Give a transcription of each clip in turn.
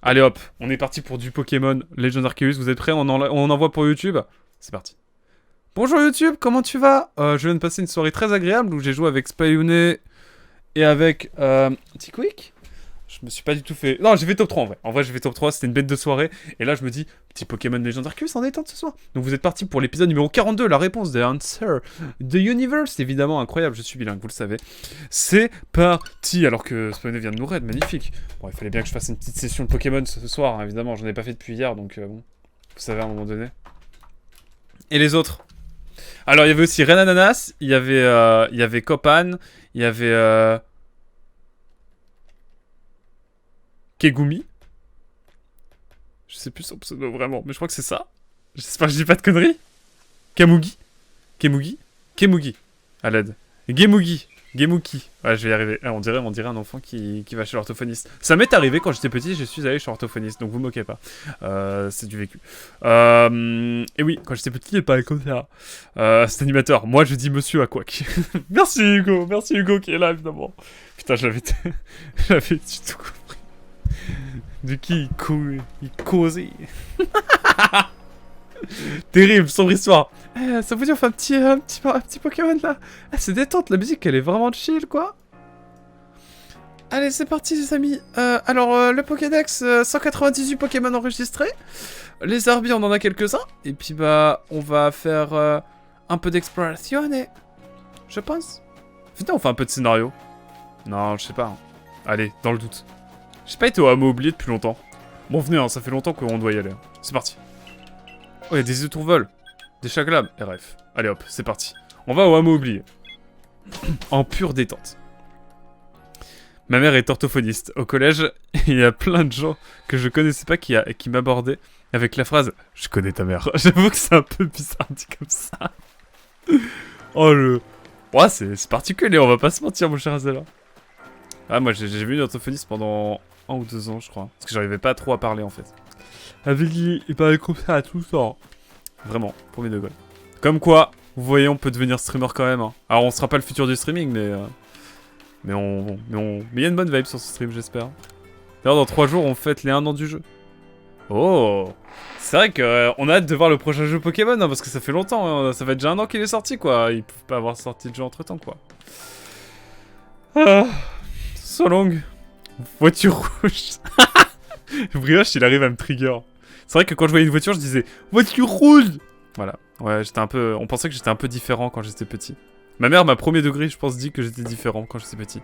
Allez hop, on est parti pour du Pokémon Legends Arceus. Vous êtes prêts? On envoie pour YouTube. C'est parti. Bonjour YouTube, comment tu vas? Je viens de passer une soirée très agréable où j'ai joué avec Spayune et avec T-Quick. Je me suis pas du tout fait... Non, j'ai fait top 3 en vrai. En vrai, j'ai fait top 3, c'était une bête de soirée. Et là, je me dis, petit Pokémon Legends Arceus en détente ce soir. Donc vous êtes parti pour l'épisode numéro 42, la réponse des Answer The Universe. Évidemment, incroyable, je suis bilingue, vous le savez. C'est parti, alors que Spayune vient de nous raid, magnifique. Bon, il fallait bien que je fasse une petite session de Pokémon ce soir, hein, évidemment. J'en ai pas fait depuis hier, donc bon, vous savez à un moment donné. Et les autres? Alors, il y avait aussi Renananas, il y avait Copan, il y avait... Kegumi. Je sais plus son pseudo vraiment, mais je crois que c'est ça. J'espère que je dis pas de conneries. Kamugi. Kemugi. Kemugi. À l'aide. Gemugi. Gemuki. Ouais, je vais y arriver. Ah, on dirait un enfant qui va chez l'orthophoniste. Ça m'est arrivé quand j'étais petit, je suis allé chez l'orthophoniste, donc vous moquez pas. C'est du vécu. Et oui, quand j'étais petit, il parlait comme ça. Cet animateur, moi je dis monsieur à quoi. Merci Hugo qui est là évidemment. Putain, j'avais du tout compris. De qui il causait. Terrible, sombre histoire. Ça vous dit on fait un petit Pokémon là. C'est détente, la musique elle est vraiment chill quoi. Allez c'est parti les amis. Le Pokédex, 198 Pokémon enregistrés. Les Arby on en a quelques-uns. Et puis bah on va faire un peu d'exploration, je pense. Putain on fait un peu de scénario. Non je sais pas. Hein. Allez, dans le doute. J'ai pas été au hameau oublié depuis longtemps. Bon, venez, hein, ça fait longtemps qu'on doit y aller. C'est parti. Oh, il y a des étourvols. Des chaglabs. RF. Allez hop, c'est parti. On va au hameau oublié. En pure détente. Ma mère est orthophoniste. Au collège, il y a plein de gens que je connaissais pas qui m'abordaient avec la phrase « Je connais ta mère ». J'avoue que c'est un peu bizarre dit comme ça. Oh le... Ouais, c'est particulier, on va pas se mentir, mon cher Azela. Ah, moi j'ai vu une orthophoniste pendant 1 ou 2 ans, je crois. Parce que j'arrivais pas trop à parler en fait. Avec qui il parlait comme ça à tout ça. Vraiment, premier degré. Comme quoi, vous voyez, on peut devenir streamer quand même. Hein. Alors, on sera pas le futur du streaming, mais il y a une bonne vibe sur ce stream, j'espère. D'ailleurs, dans 3 jours, on fête les 1 an du jeu. Oh, c'est vrai qu'on a hâte de voir le prochain jeu Pokémon, hein, parce que ça fait longtemps. Hein. Ça fait déjà 1 an qu'il est sorti, quoi. Ils peuvent pas avoir sorti de jeu entre temps, quoi. Ah. So long. Voiture rouge. Brioche, il arrive à me trigger. C'est vrai que quand je voyais une voiture, je disais voiture rouge. Voilà. Ouais, j'étais un peu. On pensait que j'étais un peu différent quand j'étais petit. Ma mère m'a premier degré, je pense, dit que j'étais différent quand j'étais petit.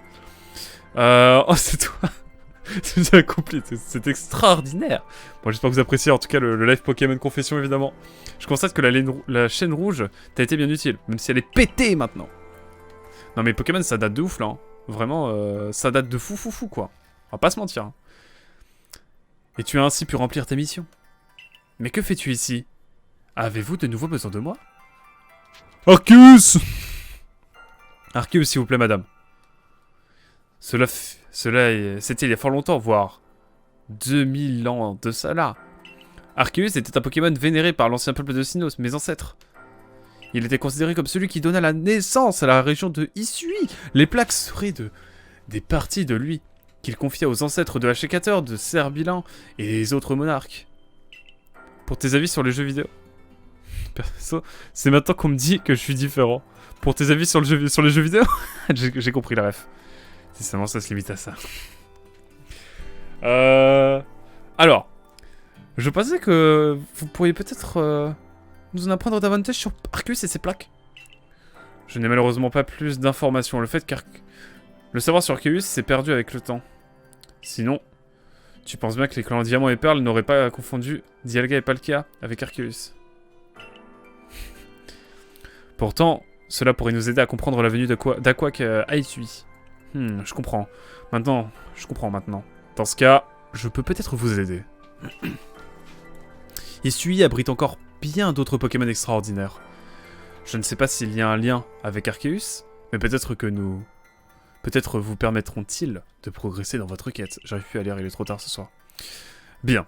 Oh, c'est toi. C'est accompli. C'est extraordinaire. Bon, j'espère que vous appréciez en tout cas le live Pokémon Confession, évidemment. Je constate que la chaîne rouge t'a été bien utile, même si elle est pétée maintenant. Non, mais Pokémon, ça date de ouf là. Hein. Vraiment, ça date de fou, quoi. On va pas se mentir. Hein. Et tu as ainsi pu remplir ta mission. Mais que fais-tu ici? Avez-vous de nouveau besoin de moi? Arceus! Arceus, s'il vous plaît, madame. C'était il y a fort longtemps, voire 2000 ans de cela. Arceus était un Pokémon vénéré par l'ancien peuple de Sinnoh, mes ancêtres. Il était considéré comme celui qui donna la naissance à la région de Hisui. Les plaques seraient des parties de lui qu'il confia aux ancêtres de Hachécateur, de Serbilin et les autres monarques. Pour tes avis sur les jeux vidéo. Perso, c'est maintenant qu'on me dit que je suis différent. Pour tes avis sur les jeux vidéo. J'ai compris la ref. Si seulement ça se limite à ça. Alors, je pensais que vous pourriez peut-être nous en apprendre davantage sur Arceus et ses plaques. Je n'ai malheureusement pas plus d'informations. Le savoir sur Arceus s'est perdu avec le temps. Sinon, tu penses bien que les clans Diamant et Perle n'auraient pas confondu Dialga et Palkia avec Arceus. Pourtant, cela pourrait nous aider à comprendre la venue d'Aquac à Hisui. Je comprends. Je comprends maintenant. Dans ce cas, je peux peut-être vous aider. Hisui abrite encore bien d'autres Pokémon extraordinaires. Je ne sais pas s'il y a un lien avec Arceus, mais peut-être vous permettront-ils de progresser dans votre quête. J'arrive plus à lire, il est trop tard ce soir. Bien.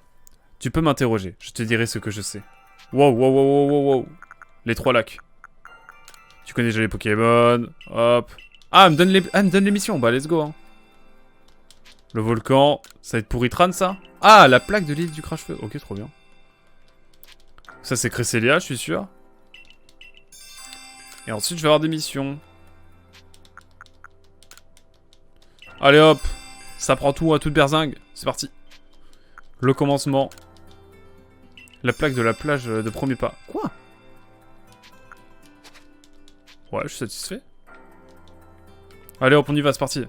Tu peux m'interroger, je te dirai ce que je sais. Wow. Les 3 lacs. Tu connais déjà les Pokémon. Hop. Ah, elle me donne les missions. Bah, let's go. Hein. Le volcan, ça va être pour Itran, ça? Ah, la plaque de l'île du crash-feu. Ok, trop bien. Ça, c'est Cresselia, je suis sûr. Et ensuite, je vais avoir des missions. Allez, hop. Ça prend tout à toute berzingue. C'est parti. Le commencement. La plaque de la plage de premier pas. Quoi? Ouais, je suis satisfait. Allez, hop, on y va, c'est parti.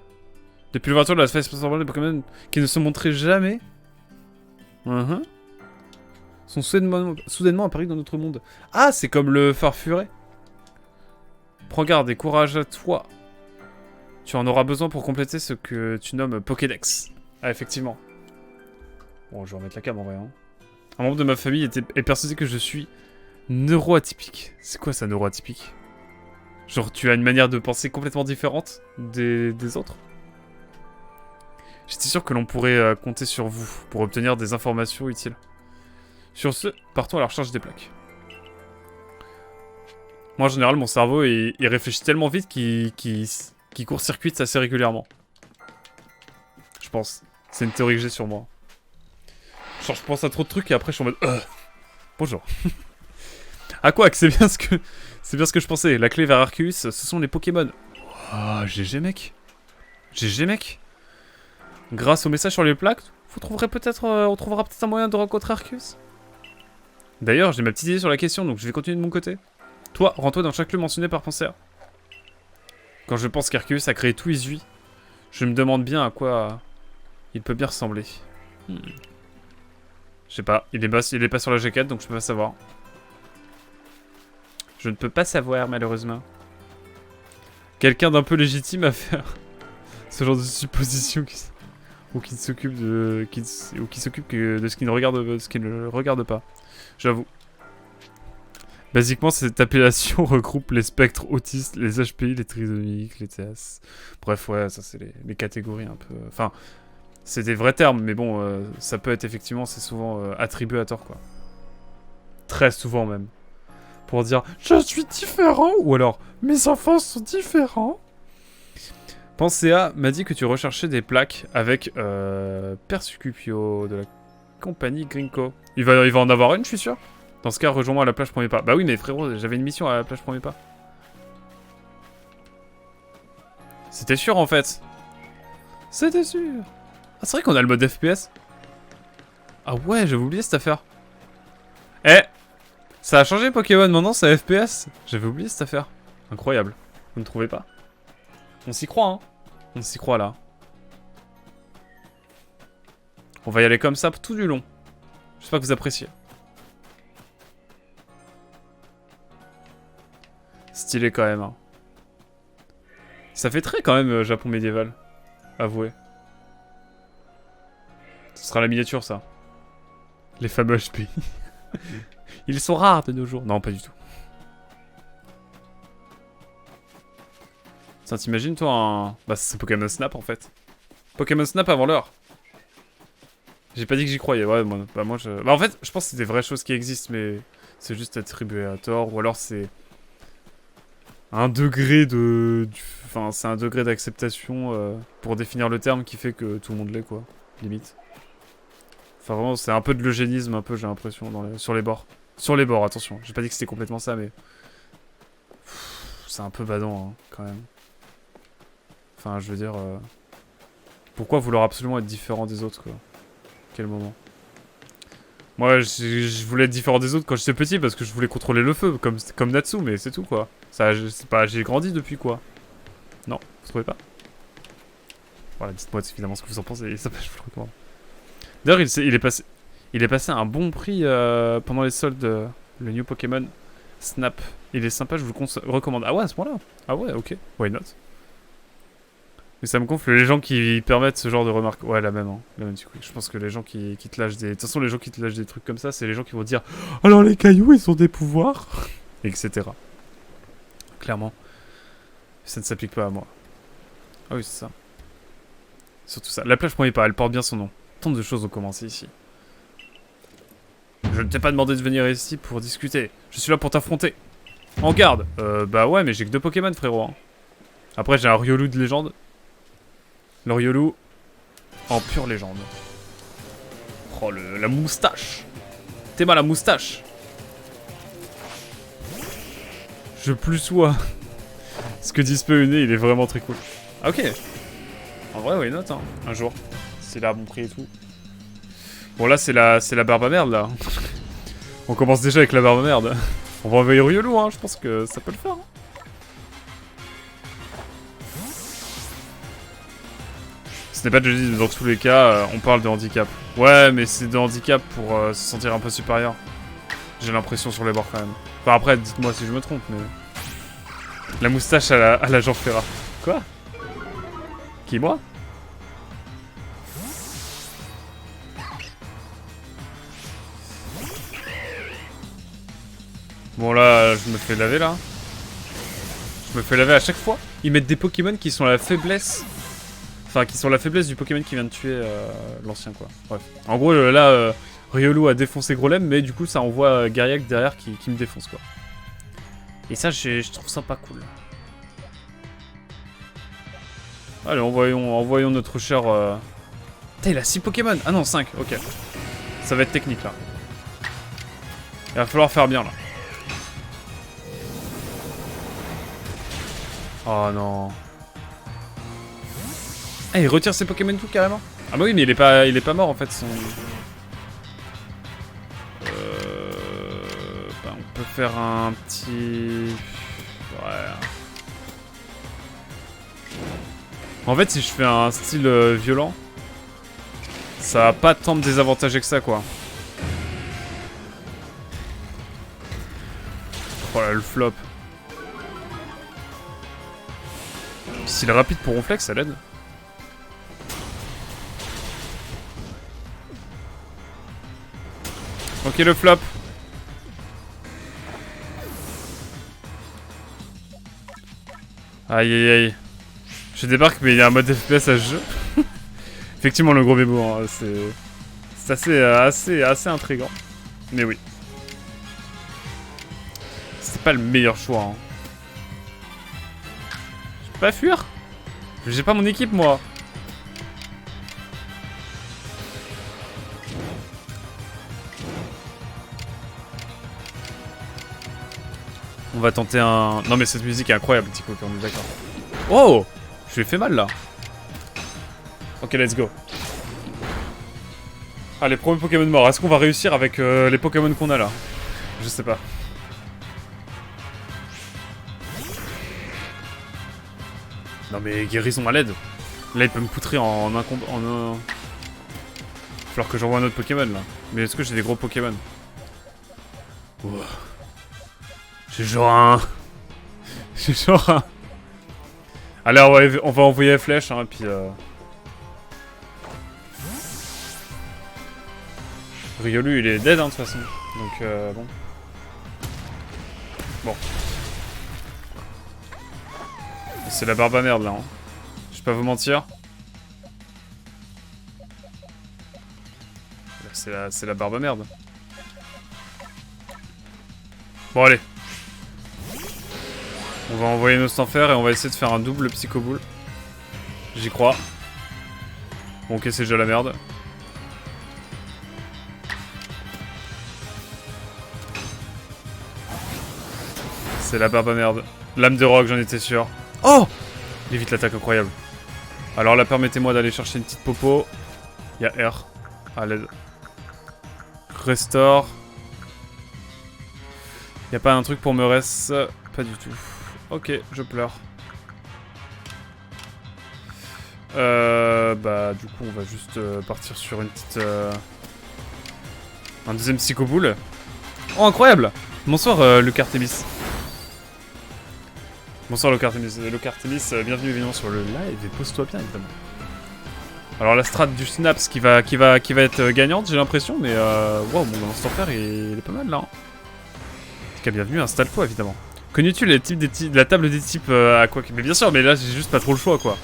Depuis l'ouverture de la phase spatiale des Pokémon qui ne se montraient jamais, sont soudainement apparus dans notre monde. Ah, c'est comme le Farfuret. Prends garde et courage à toi. Tu en auras besoin pour compléter ce que tu nommes Pokédex. Ah, effectivement. Bon, je vais remettre la cam en vrai. Hein. Un membre de ma famille est persuadé que je suis neuroatypique. C'est quoi ça, neuroatypique? Genre, tu as une manière de penser complètement différente des autres? J'étais sûr que l'on pourrait compter sur vous pour obtenir des informations utiles. Sur ce, partons à la recherche des plaques. Moi, en général, mon cerveau, il réfléchit tellement vite qu'il court-circuite assez régulièrement. Je pense. C'est une théorie que j'ai sur moi. Genre, je pense à trop de trucs et après, je suis en mode... Bonjour. Ah quoi, que c'est bien ce que je pensais. La clé vers Arceus, ce sont les Pokémon. Ah, GG, mec. GG, mec. Grâce au message sur les plaques, on trouvera peut-être un moyen de rencontrer Arceus. D'ailleurs, j'ai ma petite idée sur la question, donc je vais continuer de mon côté. Toi, rends-toi dans chaque lieu mentionné par Penseur. Quand je pense qu'Arceus a créé tout Izui, je me demande bien à quoi il peut bien ressembler. Je sais pas, il est pas sur la G4, donc je peux pas savoir. Je ne peux pas savoir, malheureusement. Quelqu'un d'un peu légitime à faire ce genre de supposition qui s'occupe de ce qui ne regarde pas. J'avoue. Basiquement, cette appellation regroupe les spectres autistes, les HPI, les trisomiques, les TS. Bref, ouais, ça c'est les catégories un peu... Enfin, c'est des vrais termes, mais bon, ça peut être effectivement, c'est souvent attribué à tort, quoi. Très souvent même. Pour dire « Je suis différent » ou alors « Mes enfants sont différents ». Pensea m'a dit que tu recherchais des plaques avec Persicupio de la compagnie Grinko. Il va en avoir une, je suis sûr. Dans ce cas, rejoins-moi à la plage premier pas. Bah oui, mais frérot, j'avais une mission à la plage premier pas. C'était sûr, en fait. C'était sûr. Ah, c'est vrai qu'on a le mode FPS. Ah ouais, j'avais oublié cette affaire. Eh, ça a changé Pokémon, maintenant c'est FPS. J'avais oublié cette affaire. Incroyable. Vous ne trouvez pas? On s'y croit, hein. On s'y croit, là. On va y aller comme ça tout du long. J'espère que vous appréciez. Stylé quand même. Hein. Ça fait très quand même Japon médiéval. Avouez. Ce sera la miniature ça. Les fameux HP. Ils sont rares de nos jours. Non, pas du tout. Ça t'imagines toi un... Bah c'est Pokémon Snap en fait. Pokémon Snap avant l'heure. J'ai pas dit que j'y croyais. Ouais, moi je... Bah en fait, je pense que c'est des vraies choses qui existent, mais c'est juste attribué à tort. Ou alors c'est... un degré de... Enfin, c'est un degré d'acceptation pour définir le terme qui fait que tout le monde l'est, quoi. Limite. Enfin, vraiment, c'est un peu de l'eugénisme, un peu, j'ai l'impression, sur les bords. Sur les bords, attention. J'ai pas dit que c'était complètement ça, mais... C'est un peu badant, hein, quand même. Enfin, je veux dire... Pourquoi vouloir absolument être différent des autres, quoi? Quel moment? Moi, je voulais être différent des autres quand j'étais petit parce que je voulais contrôler le feu, comme Natsu, mais c'est tout, quoi. Ça, c'est pas, j'ai grandi depuis, quoi. Non, vous trouvez pas? Voilà, dites-moi évidemment ce que vous en pensez, ça, je vous le recommande. D'ailleurs, il est passé un bon prix pendant les soldes, le New Pokémon Snap. Il est sympa, je vous le recommande. Ah ouais, à ce point-là? Ah ouais, ok, why not? Mais ça me gonfle les gens qui permettent ce genre de remarques. Ouais, la même, hein. La même, du coup. Je pense que les gens qui te lâchent des... De toute façon, les gens qui te lâchent des trucs comme ça, c'est les gens qui vont dire « Alors les cailloux, ils ont des pouvoirs ?» Etc. Clairement. Ça ne s'applique pas à moi. Ah oui, c'est ça. Surtout ça. La plage premier pas, elle porte bien son nom. Tant de choses ont commencé ici. Je ne t'ai pas demandé de venir ici pour discuter. Je suis là pour t'affronter. En garde. Bah ouais, mais j'ai que 2 Pokémon, frérot. Hein. Après, j'ai un Riolu de légende. Le Riolu, En pure légende. Oh, la moustache. T'es mal la moustache. Je plus sois. Ce que dit Speuné, il est vraiment très cool. Ah, ok. En vrai, why not, hein. Un jour. C'est là à bon prix et tout. Bon, là, c'est la barbe à merde, là. On commence déjà avec la barbe à merde. On va envoyer Riolu, hein. Je pense que ça peut le faire. Hein. Ce n'est pas de jeudi, dans tous les cas, on parle de handicap. Ouais, mais c'est de handicap pour se sentir un peu supérieur. J'ai l'impression sur les bords quand même. Enfin après, dites-moi si je me trompe, mais... La moustache à la Jean Ferrat. Quoi? Qui, moi? Bon là, je me fais laver là. Je me fais laver à chaque fois. Ils mettent des Pokémon qui sont la faiblesse... Enfin, qui sont la faiblesse du Pokémon qui vient de tuer l'ancien, quoi. Bref. En gros, là, Riolu a défoncé Grolem, mais du coup, ça envoie Garyak derrière qui me défonce, quoi. Et ça, je trouve ça pas cool. Allez, envoyons notre cher... Putain, il a 6 Pokémon. Ah non, 5, ok. Ça va être technique, là. Il va falloir faire bien, là. Oh non... Ah, il retire ses Pokémon tout carrément. Ah bah oui, mais il est pas mort en fait. Bah, on peut faire un petit... Ouais. En fait, si je fais un style violent, ça va pas tant me désavantager que ça, quoi. Oh là, le flop. S'il est rapide pour Ronflex, ça l'aide. Ok, le flop. Aïe aïe aïe. Je débarque, mais il y a un mode FPS à ce jeu. Effectivement, le gros bébo, hein, c'est assez intriguant. Mais oui. C'est pas le meilleur choix. Hein. Je peux pas fuir. J'ai pas mon équipe, moi. On va tenter un... Non mais cette musique est incroyable, Tico, on est d'accord. Oh! Je lui ai fait mal, là. Ok, let's go. Allez, premier Pokémon mort. Est-ce qu'on va réussir avec les Pokémon qu'on a, là? Je sais pas. Non mais guérison à l'aide. Là, il peut me poutrer en un combat... Il va falloir que j'envoie un autre Pokémon, là. Mais est-ce que j'ai des gros Pokémon? Ouah. J'ai genre un... J'ai genre un... Allez, on va envoyer la flèche, hein, et puis... Riolu, il est dead, hein, de toute façon. Donc, bon. Bon. C'est la barbe à merde, là. Hein. Je vais pas vous mentir. C'est la barbe à merde. Bon, allez. On va envoyer nos sans faire et on va essayer de faire un double Psycho-Boule. J'y crois. Bon, ok, c'est déjà la merde. C'est la barbe à merde. Lame de roc, j'en étais sûr. Oh! Il évite l'attaque incroyable. Alors là, permettez-moi d'aller chercher une petite popo. Il y a R. À l'aide. Restore. Y a pas un truc pour me reste? Pas du tout. Ok, je pleure. Bah du coup on va juste partir sur une petite... Un deuxième Psycho-Boule. Oh incroyable! Bonsoir Lucartémis. Bonsoir Lucartémis. Lucartémis, bienvenue évidemment sur le live et pose-toi bien évidemment. Alors la strat du Snaps qui va être gagnante j'ai l'impression mais wow mon instant faire il est pas mal là. Hein. En tout cas bienvenue, installe-toi évidemment. Connais-tu les types la table des types à quoi? Mais bien sûr mais là j'ai juste pas trop le choix quoi.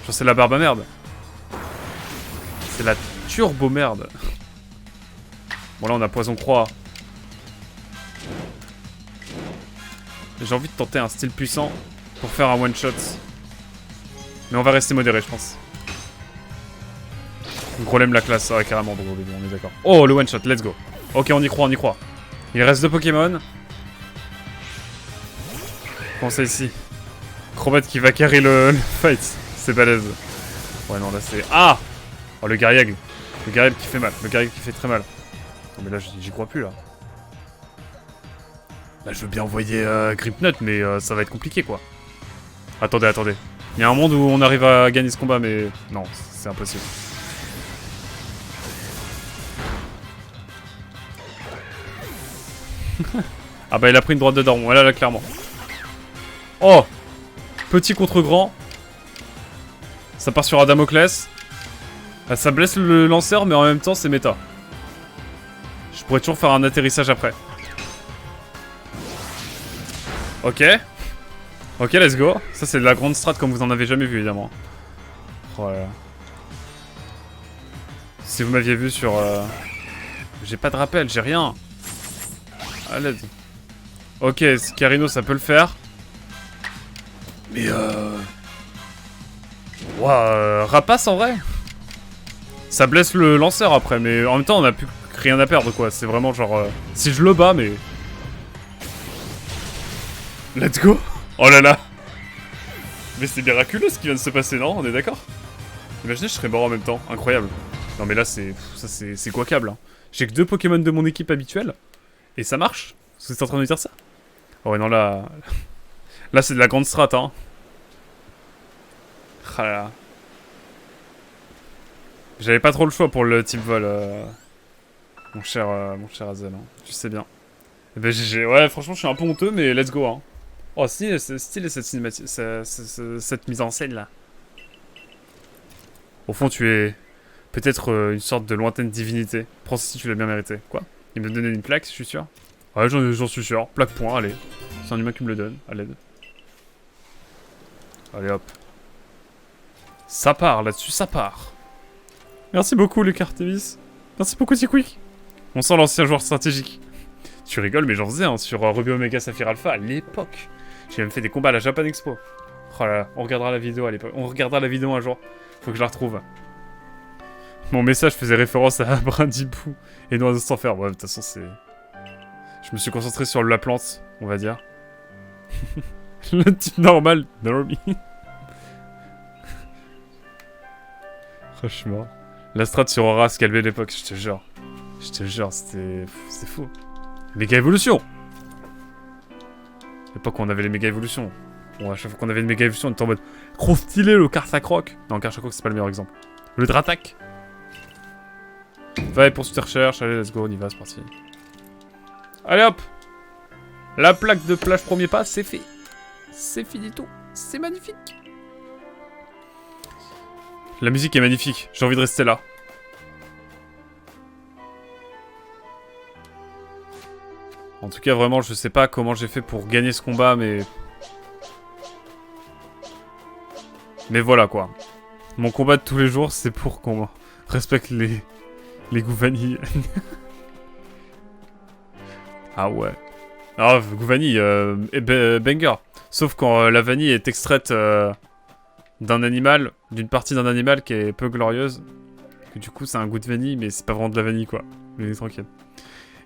Genre c'est la barbe à merde. C'est la turbo merde. Bon là on a poison croix. J'ai envie de tenter un style puissant pour faire un one shot. Mais on va rester modéré je pense. Grolem la classe, ouais, carrément, bon, on est d'accord. Oh, le one shot, let's go. Ok, on y croit, on y croit. Il reste 2 Pokémon. Comment ça ici? Crobat qui va carry le fight. C'est balèze. Ouais, non, là c'est. Ah! Oh, le Garriag. Le Garriag qui fait mal. Le Garriag qui fait très mal. Non, mais là, j'y crois plus, là. Là, je veux bien envoyer Gripnut, mais ça va être compliqué, quoi. Attendez, attendez. Il y a un monde où on arrive à gagner ce combat, mais non, c'est impossible. Ah bah il a pris une droite de daron, voilà là clairement. Oh! Petit contre grand. Ça part sur un Damoclès. Ah, ça blesse le lanceur mais en même temps c'est méta. Je pourrais toujours faire un atterrissage après. Ok. Ok, let's go. Ça c'est de la grande strat comme vous en avez jamais vu évidemment. Oh là là. Si vous m'aviez vu sur... J'ai pas de rappel, j'ai rien. À l'aide. Ok, Carino ça peut le faire. Mais Ouah, Rapace en vrai. Ça blesse le lanceur après, mais en même temps on a plus rien à perdre quoi. C'est vraiment genre... Si je le bats, mais... Let's go. Oh là là. Mais c'est miraculeux ce qui vient de se passer, non? On est d'accord? Imaginez je serais mort en même temps, incroyable. Non mais là c'est... Ça c'est quoi câble hein. J'ai que 2 Pokémon de mon équipe habituelle. Et ça marche? Vous êtes en train de me dire ça? Oh ouais non là... Là c'est de la grande strat hein. Ah là là. J'avais pas trop le choix pour le type vol mon cher Azel hein. Tu sais bien. Et ben GG, ouais franchement je suis un peu honteux mais let's go hein. Oh stylé cette cinématique, cette mise en scène là. Au fond tu es peut-être une sorte de lointaine divinité. Prends si tu l'as bien mérité. Quoi? Il me donnait une plaque, je suis sûr. Ouais j'en suis sûr. Plaque point, allez. C'est un humain qui me le donne, à l'aide. Allez hop. Ça part là-dessus, ça part. Merci beaucoup Luc Artemis. Merci beaucoup T-Quick. On sent l'ancien joueur stratégique. Tu rigoles mais j'en faisais hein, sur Ruby Omega Saphir Alpha à l'époque. J'ai même fait des combats à la Japan Expo. Oh là là, on regardera la vidéo à l'époque. On regardera la vidéo un jour. Faut que je la retrouve. Mon message faisait référence à Brindibou et Noise sans faire. Ouais, de toute façon c'est... Je me suis concentré sur la plante, on va dire. Le type normal, Normie. Oh, je suis mort. La strat sur Aura se calmait l'époque, je te jure. Je te jure, c'était fou. Méga évolution. L'époque où on avait les méga évolutions. Bon, à chaque fois qu'on avait une méga évolution, on était en mode trop stylé le Karsakroc. Non, Karsakroc c'est pas le meilleur exemple. Le Dratak. Va et poursuite tes recherches, allez, let's go, on y va, c'est parti. Allez hop. La plaque de plage premier pas, c'est fait. C'est fini tout. C'est magnifique. La musique est magnifique. J'ai envie de rester là. En tout cas, vraiment, je sais pas comment j'ai fait pour gagner ce combat, mais... Mais voilà, quoi. Mon combat de tous les jours, c'est pour qu'on respecte les goûts vanille. Ah ouais. Ah, goût vanille, banger. Sauf quand la vanille est extraite d'un animal, d'une partie d'un animal qui est peu glorieuse. Que du coup, c'est un goût de vanille, mais c'est pas vraiment de la vanille, quoi. Mais tranquille.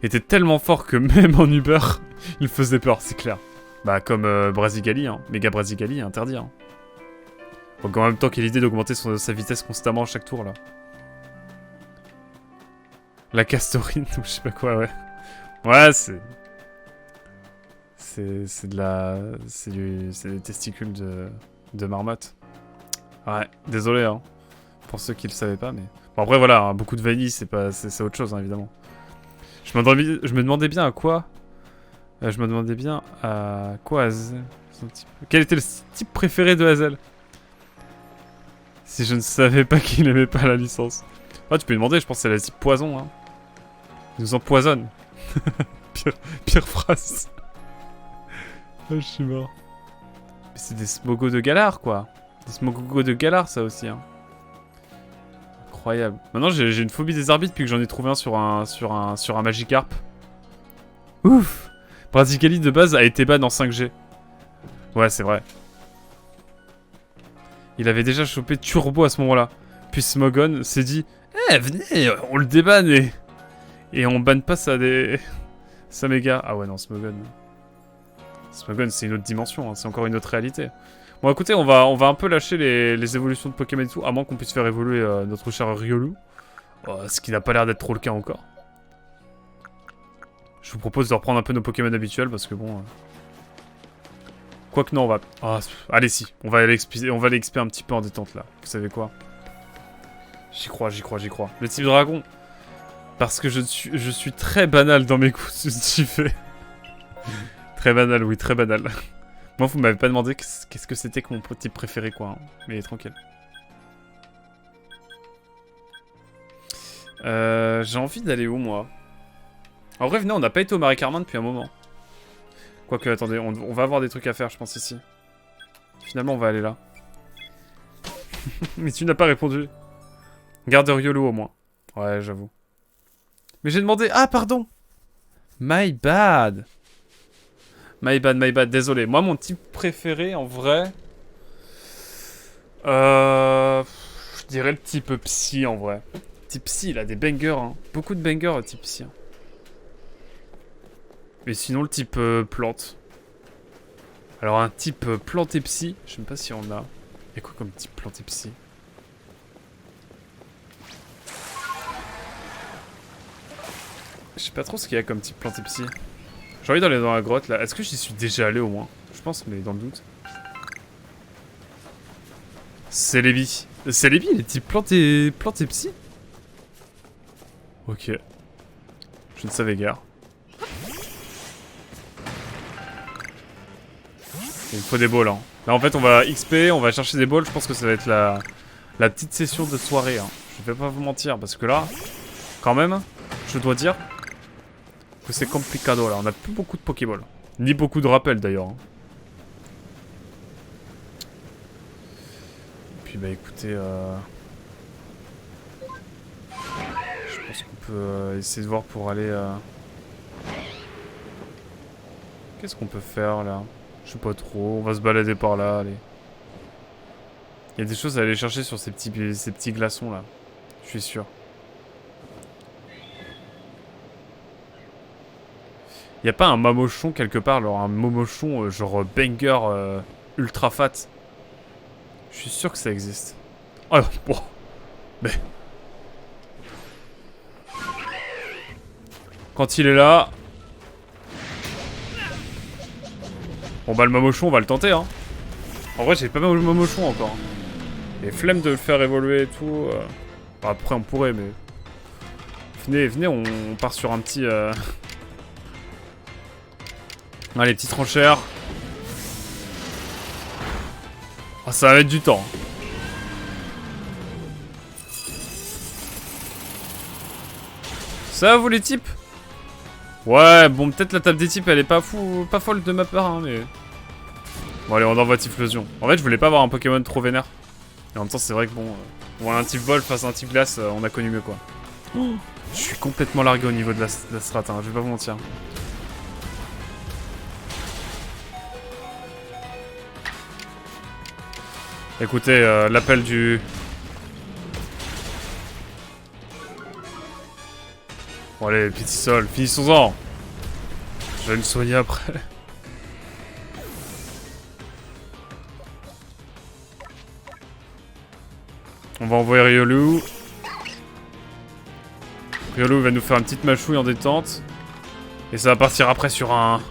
Était tellement fort que même en Uber, il faisait peur, c'est clair. Bah, comme Brasigali, hein. Méga Brasigali, interdit, hein. Donc en même temps, quelle idée d'augmenter sa vitesse constamment à chaque tour, là. La castorine, ou je sais pas quoi, ouais. Ouais, c'est... C'est de la... C'est des testicules de marmotte. Ouais, désolé, hein. Pour ceux qui le savaient pas, mais... Bon, après, voilà, hein, beaucoup de vanille, c'est autre chose, hein, évidemment. Je me demandais bien à quoi... je me demandais bien à quoi Azel... Quel était le type préféré de Azel? Si je ne savais pas qu'il n'aimait pas la licence. Ah, tu peux lui demander, je pense que c'est la type poison, hein. Il nous empoisonne. pire phrase. Ah, je suis mort. Mais c'est des smogos de Galar, quoi. Des smogos de Galar, ça aussi, hein. Incroyable. Maintenant, j'ai une phobie des arbitres depuis que j'en ai trouvé un sur un Magikarp. Ouf. Brasigali, de base, a été ban en 5G. Ouais, c'est vrai. Il avait déjà chopé Turbo à ce moment-là. Puis Smogon s'est dit, Eh, venez, on le débanne et on banne pas ça des... Ça méga... Ah ouais, non, Smogon. Smogon, c'est une autre dimension, hein, c'est encore une autre réalité. Bon, écoutez, on va un peu lâcher les évolutions de Pokémon et tout, à moins qu'on puisse faire évoluer notre cher Riolu. Ce qui n'a pas l'air d'être trop le cas encore. Je vous propose de reprendre un peu nos Pokémon habituels, parce que bon... Quoique non, on va... Ah, allez, si, on va aller XP un petit peu en détente, là. Vous savez quoi? J'y crois, j'y crois, j'y crois. Le type dragon. Parce que je suis très banal dans mes coups, ce que tu fais. Très banal, oui, très banal. Moi, vous m'avez pas demandé qu'est-ce que c'était que mon type préféré, quoi. Hein. Mais tranquille. J'ai envie d'aller où, moi? En vrai, venez, on n'a pas été au Marais Carmin depuis un moment. Quoique, attendez, on va avoir des trucs à faire, je pense, ici. Finalement, on va aller là. Mais tu n'as pas répondu. Garde Riolo, au moins. Ouais, j'avoue. Mais j'ai demandé... Ah, pardon. My bad. My bad, my bad. Désolé. Moi, mon type préféré, en vrai... Je dirais le type psy, en vrai. Type psy, il a des bangers, hein. Beaucoup de bangers, type psy. Et sinon, le type plante. Alors, un type plante et psy, je sais même pas si on a. Il y a quoi comme type plante et psy? Je sais pas trop ce qu'il y a comme type plante et psy. J'ai envie d'aller dans la grotte, là. Est-ce que j'y suis déjà allé, au moins? Je pense, mais dans le doute. Celebi. Celebi, il est type plante et psy? Ok. Je ne savais guère. Il me faut des balls, hein. Là, en fait, on va XP, on va chercher des balls. Je pense que ça va être la petite session de soirée, hein. Je vais pas vous mentir, parce que là, quand même, je dois dire que c'est complicado, là. On a plus beaucoup de Pokéballs. Ni beaucoup de rappels, d'ailleurs. Hein. Puis, bah, écoutez, je pense qu'on peut essayer de voir pour aller... Qu'est-ce qu'on peut faire, là? Je sais pas trop, on va se balader par là, allez. Il y a des choses à aller chercher sur ces petits glaçons là. Je suis sûr. Y a pas un mamochon quelque part, alors un momochon genre banger ultra fat. Je suis sûr que ça existe. Oh bon. Mais... Quand il est là... Bon bah le mamochon on va le tenter hein. En vrai j'ai pas mal le mamochon encore. Et flemme de le faire évoluer et tout. Bah, après on pourrait mais... Venez, on part sur un petit... Allez, petite enchères. Oh, ça va mettre du temps. Ça va vous les types? Ouais, bon, peut-être la table des types, elle est pas folle de ma part, hein, mais... Bon, allez, on envoie Typhlosion. En fait, je voulais pas avoir un Pokémon trop vénère. Et en même temps, c'est vrai que bon... Voilà, un type vol face à un type glace, on a connu mieux, quoi. Oh, je suis complètement largué au niveau de la strat, hein, je vais pas vous mentir. Écoutez, l'appel du... Bon allez, petit sol, finissons-en. Je vais me soigner après. On va envoyer Riolu. Riolu va nous faire une petite mâchouille en détente. Et ça va partir après sur un...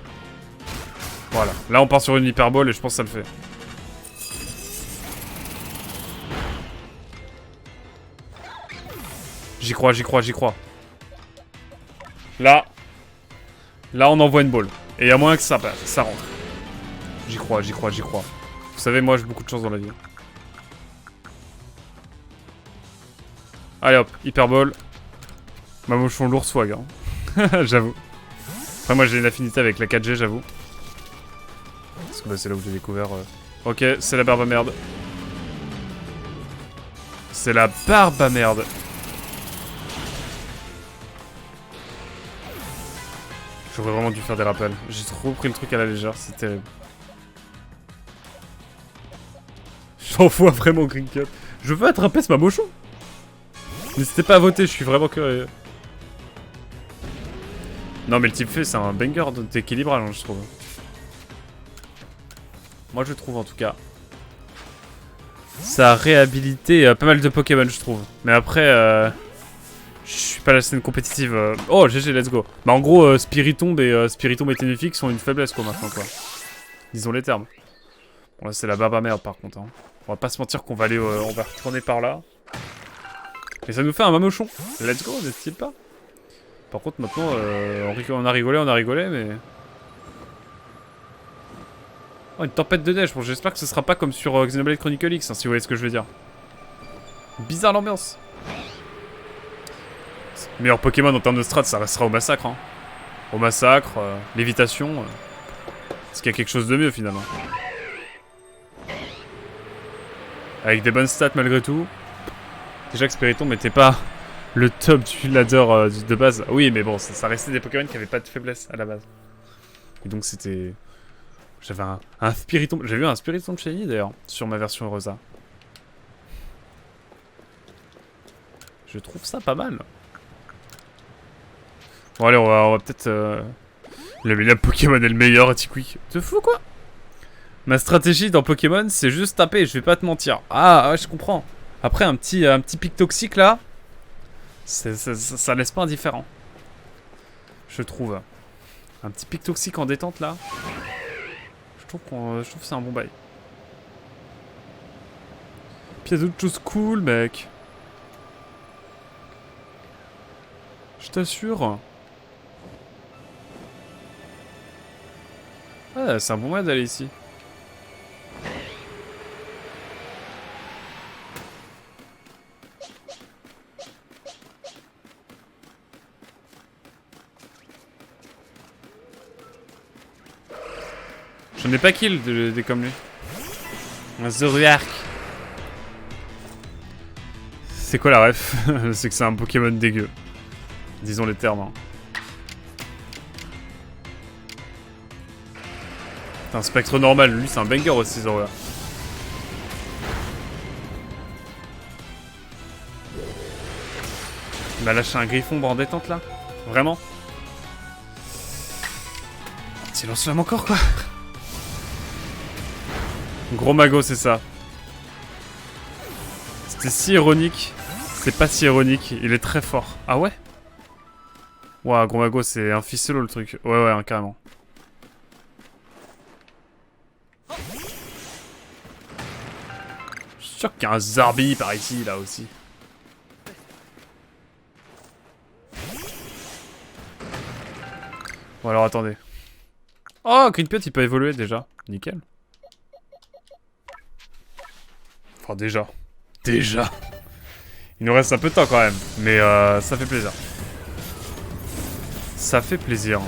Voilà, là on part sur une hyperbole et je pense que ça le fait. J'y crois, j'y crois, j'y crois. Là, on envoie une balle. Et il y a moyen que ça passe, ça rentre. J'y crois, j'y crois, j'y crois. Vous savez, moi j'ai beaucoup de chance dans la vie. Allez hop, hyperbole. Mamochon lourd swag, hein. J'avoue. Après moi j'ai une affinité avec la 4G, j'avoue. Parce que bah, c'est là où j'ai découvert... Ok, c'est la barbe à merde. C'est la barbe à merde. J'aurais vraiment dû faire des rappels. J'ai trop pris le truc à la légère, c'est terrible. J'envoie vraiment Green Cut. Je veux attraper ce mamochon. N'hésitez pas à voter, je suis vraiment curieux. Non mais le type fait, c'est un banger d'équilibrage, hein, je trouve. Moi je trouve en tout cas. Ça a réhabilité pas mal de Pokémon, je trouve. Mais après, je suis pas la scène compétitive. Oh, GG, let's go. Bah en gros, Spiritomb et Ténufix ont une faiblesse quoi maintenant quoi. Disons les termes. Bon là c'est la baba merde par contre. Hein. On va pas se mentir qu'on va aller, on va retourner par là. Et ça nous fait un mamochon. Let's go, n'est-il pas? Par contre maintenant, on a rigolé, mais... Oh, une tempête de neige. Bon, j'espère que ce sera pas comme sur Xenoblade Chronicle X, hein, si vous voyez ce que je veux dire. Bizarre l'ambiance. Meilleur Pokémon en termes de strat, ça restera au massacre. Hein. Au massacre, lévitation. Est-ce qu'il y a quelque chose de mieux finalement? Avec des bonnes stats malgré tout. Déjà que Spiritomb n'était pas le top du ladder de base. Oui, mais bon, ça restait des Pokémon qui avaient pas de faiblesse à la base. Et donc c'était... J'avais un Spiritomb... J'ai vu un Spiritomb Shiny d'ailleurs, sur ma version Rosa. Je trouve ça pas mal. Bon allez, on va peut-être... Le Pokémon est le meilleur, Quick. Te fous quoi? Ma stratégie dans Pokémon, c'est juste taper, je vais pas te mentir. Ah, ouais, je comprends. Après, un petit pic toxique là, ça laisse pas indifférent. Je trouve. Un petit pic toxique en détente là. Je trouve que c'est un bon bail. Puis il y a d'autres choses cool, mec. Je t'assure. Ah, c'est un bon moyen d'aller ici. J'en ai pas kill des comme lui. Un Zoroark. C'est quoi la ref? C'est que c'est un Pokémon dégueu. Disons les termes. Hein. C'est un spectre normal, lui c'est un banger aussi Zoroark. Il m'a lâché un griffon en détente là? Vraiment? Silence-flamme encore quoi? Gros mago, c'est ça. C'était si ironique. C'est pas si ironique. Il est très fort. Ah ouais? Ouah, gros mago, c'est un ficello le truc. Ouais, hein, carrément. Je suis sûr qu'il y a un Zarbi par ici, là aussi. Bon, alors attendez. Oh, Greenpiot, il peut évoluer déjà. Nickel. Enfin, déjà. Il nous reste un peu de temps quand même. Mais ça fait plaisir. Ça fait plaisir.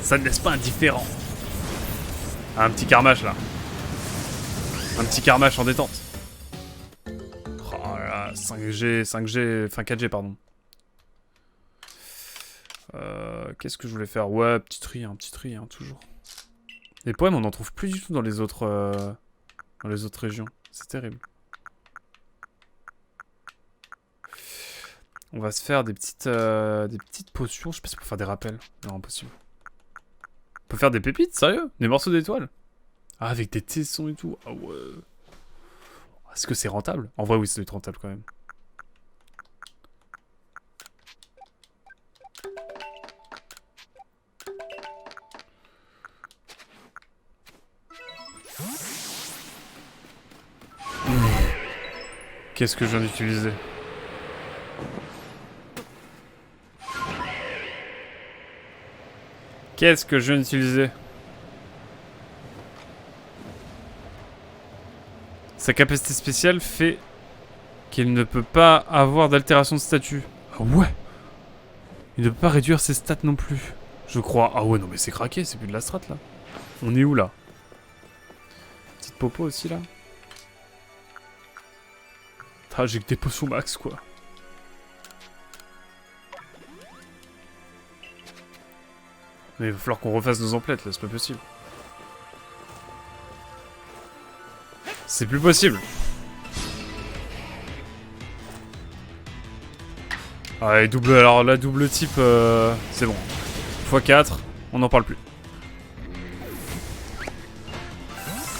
Ça ne laisse pas indifférent. Un petit Carmache là. Un petit Carmache en détente. Oh là là, 5G, enfin 4G pardon. Qu'est-ce que je voulais faire? Ouais, petit tri, toujours. Les poèmes, on n'en trouve plus du tout dans les autres régions. C'est terrible. On va se faire des petites potions. Je sais pas si on peut faire des rappels. Non, impossible. On peut faire des pépites, sérieux? Des morceaux d'étoiles? Ah, avec des tessons et tout. Ah ouais. Est-ce que c'est rentable? En vrai, oui, ça doit être rentable quand même. Qu'est-ce que je viens d'utiliser? Qu'est-ce que je viens d'utiliser? Sa capacité spéciale fait qu'il ne peut pas avoir d'altération de statut. Ah ouais? Il ne peut pas réduire ses stats non plus. Je crois. Ah ouais, non mais c'est craqué, c'est plus de la strat là. On est où là? Petite popo aussi là. Ah, j'ai que des potions max quoi. Mais il va falloir qu'on refasse nos emplettes là, c'est pas possible. C'est plus possible. Ah, et double, alors la double type, c'est bon. x4, on n'en parle plus.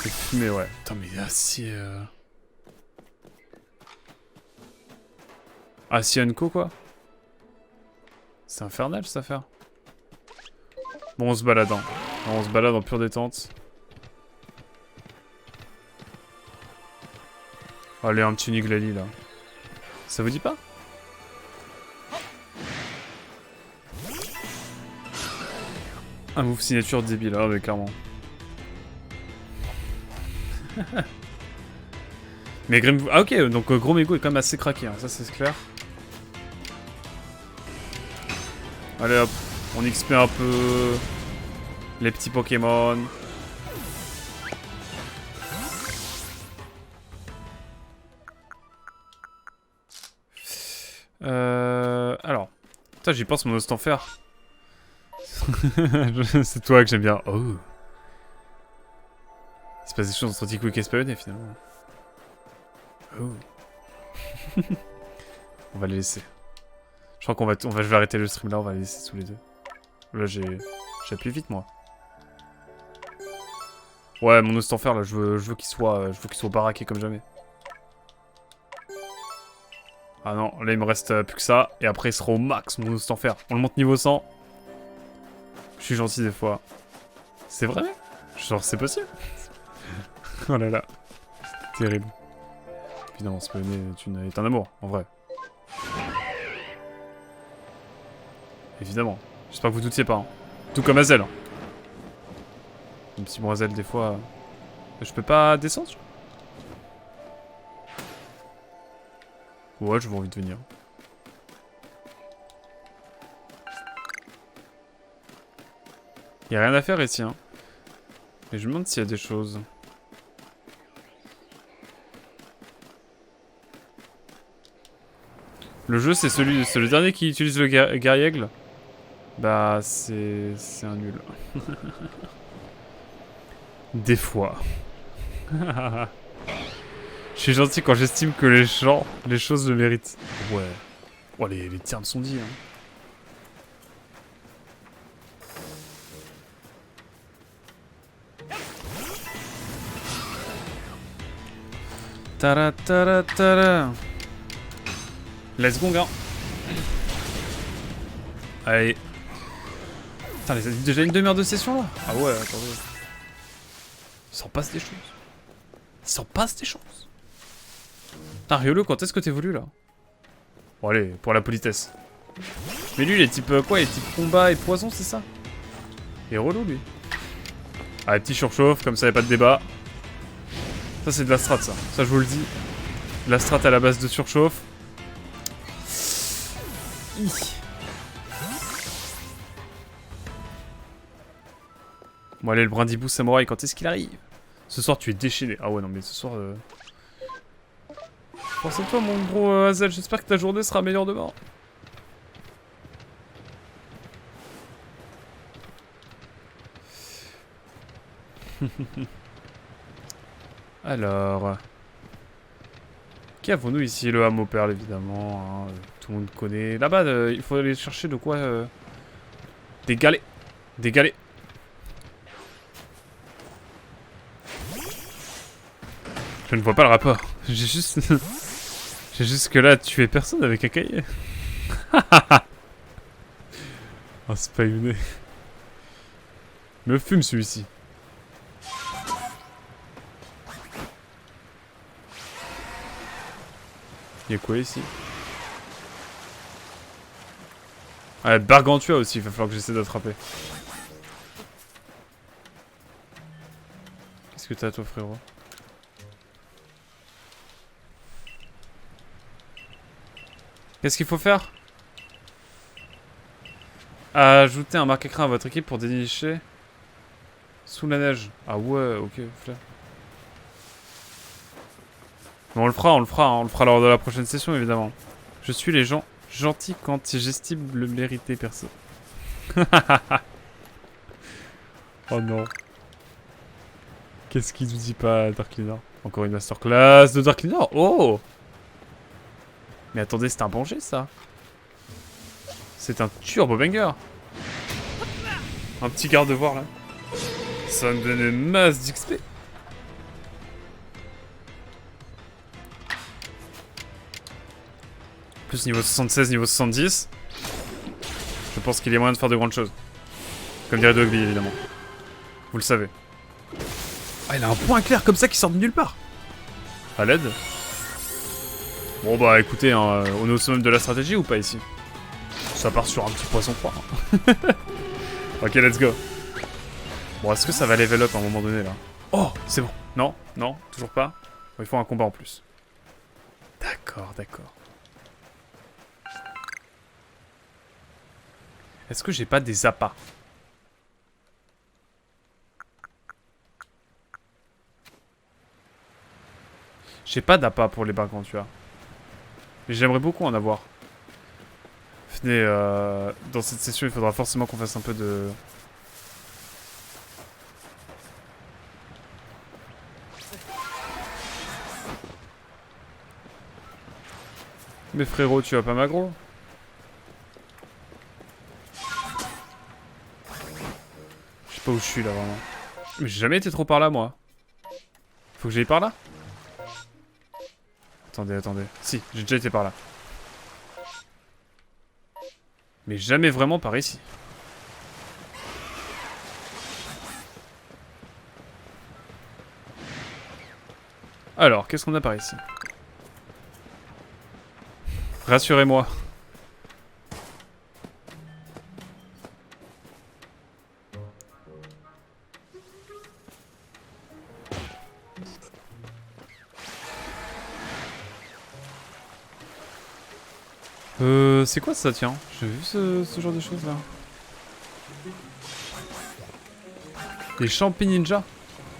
C'est fumé, ouais. Putain, mais acier... Acier Unco, quoi. C'est infernal, cette affaire. Bon, on se balade, hein. On se balade en pure détente. Allez, un petit Niglali, là. Ça vous dit pas? Un move signature débile, ah mais clairement. Mais Grim... Ah ok, donc Gros Mégo est quand même assez craqué, hein, ça c'est clair. Allez hop, on XP un peu... les petits Pokémon. Alors... Putain, j'y pense mon Ostenfer. C'est toi que j'aime bien. Oh. Il se passe des choses entre Tiquick et Spawné finalement. Oh. On va les laisser. Je crois je vais arrêter le stream là, on va les laisser tous les deux. Là j'appuie vite moi. Ouais, mon Ostenfer là, je veux qu'il soit baraqué comme jamais. Ah non, là il me reste plus que ça et après il sera au max mon Ostenfer. On le monte niveau 100. Je suis gentil des fois. C'est vrai? Genre c'est possible? Oh là là. Terrible. Évidemment, Spawné est un amour, en vrai. Évidemment. J'espère que vous doutiez pas. Hein. Tout comme Hazel. Hein. Même si bon Hazel des fois... Je peux pas descendre? Ouais, j'ai envie de venir. Y'a rien à faire ici, hein. Mais je me demande s'il y a des choses. Le jeu, c'est le dernier qui utilise le guerrier-aigle. Bah, c'est un nul. Des fois. Je suis gentil quand j'estime que les choses le méritent. Ouais. Oh, les termes sont dits, hein. Tara tara tara. Let's go, gars. Allez. Putain, il a déjà une demi-heure de session là. Ah ouais, attendez. Il s'en passe des choses. Il s'en passe des choses. Putain, Riolo, quand est-ce que t'es voulu là? Bon, allez, pour la politesse. Mais lui, il est type quoi? Il est type combat et poison, c'est ça? Il est relou, lui. Allez, petit surchauffe, comme ça, y'a pas de débat. Ça, c'est de la strat, ça. Ça, je vous le dis. La strat à la base de surchauffe. Bon, allez, le brindibou samouraï, quand est-ce qu'il arrive? Ce soir, tu es déchaîné. Ah ouais, non, mais ce soir... Pense à toi, mon gros Hazel. J'espère que ta journée sera meilleure demain. Alors... Qui avons-nous ici? Le hameau perle, évidemment. Hein, tout le monde connaît. Là-bas, il faut aller chercher de quoi... Des galets. Des galets. Je ne vois pas le rapport. J'ai juste... J'ai juste que là, tué personne avec un cahier. Oh, c'est pas une... Me fume celui-ci. Y'a quoi ici? Ah, Bargantua aussi, il va falloir que j'essaie d'attraper. Qu'est-ce que t'as toi, frérot? Qu'est-ce qu'il faut faire? Ajouter un marque-écran à votre équipe pour dénicher sous la neige. Ah ouais, ok, flair. Bon, on le fera, hein, on le fera lors de la prochaine session, évidemment. Je suis les gens gentils quand j'estime le mériter, perso. Oh non. Qu'est-ce qu'il nous dit pas, Darklina? Encore une masterclass de Darklina. Oh! Mais attendez, c'est un danger, ça. C'est un turbo banger. Un petit garde-voir là. Ça va me donner masse d'XP. Plus niveau 76, niveau 70. Je pense qu'il y a moyen de faire de grandes choses. Comme dirait Dogby, évidemment. Vous le savez. Ah, il a un point clair comme ça qui sort de nulle part. À l'aide. Bon bah écoutez, hein, on est au sommet de la stratégie ou pas ici? Ça part sur un petit poisson froid. Hein. Ok, let's go. Bon, est-ce que ça va level up à un moment donné là? Oh, c'est bon. Non, non, toujours pas. Bon, il faut un combat en plus. D'accord, d'accord. Est-ce que j'ai pas des appâts? J'ai pas d'appât pour les barcans, tu vois. Mais j'aimerais beaucoup en avoir. Venez, dans cette session, il faudra forcément qu'on fasse un peu de... Mais frérot, tu vas pas m'aggro? Je sais pas où je suis là, vraiment. Mais j'ai jamais été trop par là, moi. Faut que j'aille par là? Attendez, attendez. Si, j'ai déjà été par là. Mais jamais vraiment par ici. Alors, qu'est-ce qu'on a par ici? Rassurez-moi. C'est quoi ça, tiens? J'ai vu ce genre de choses là. Les champis ninja.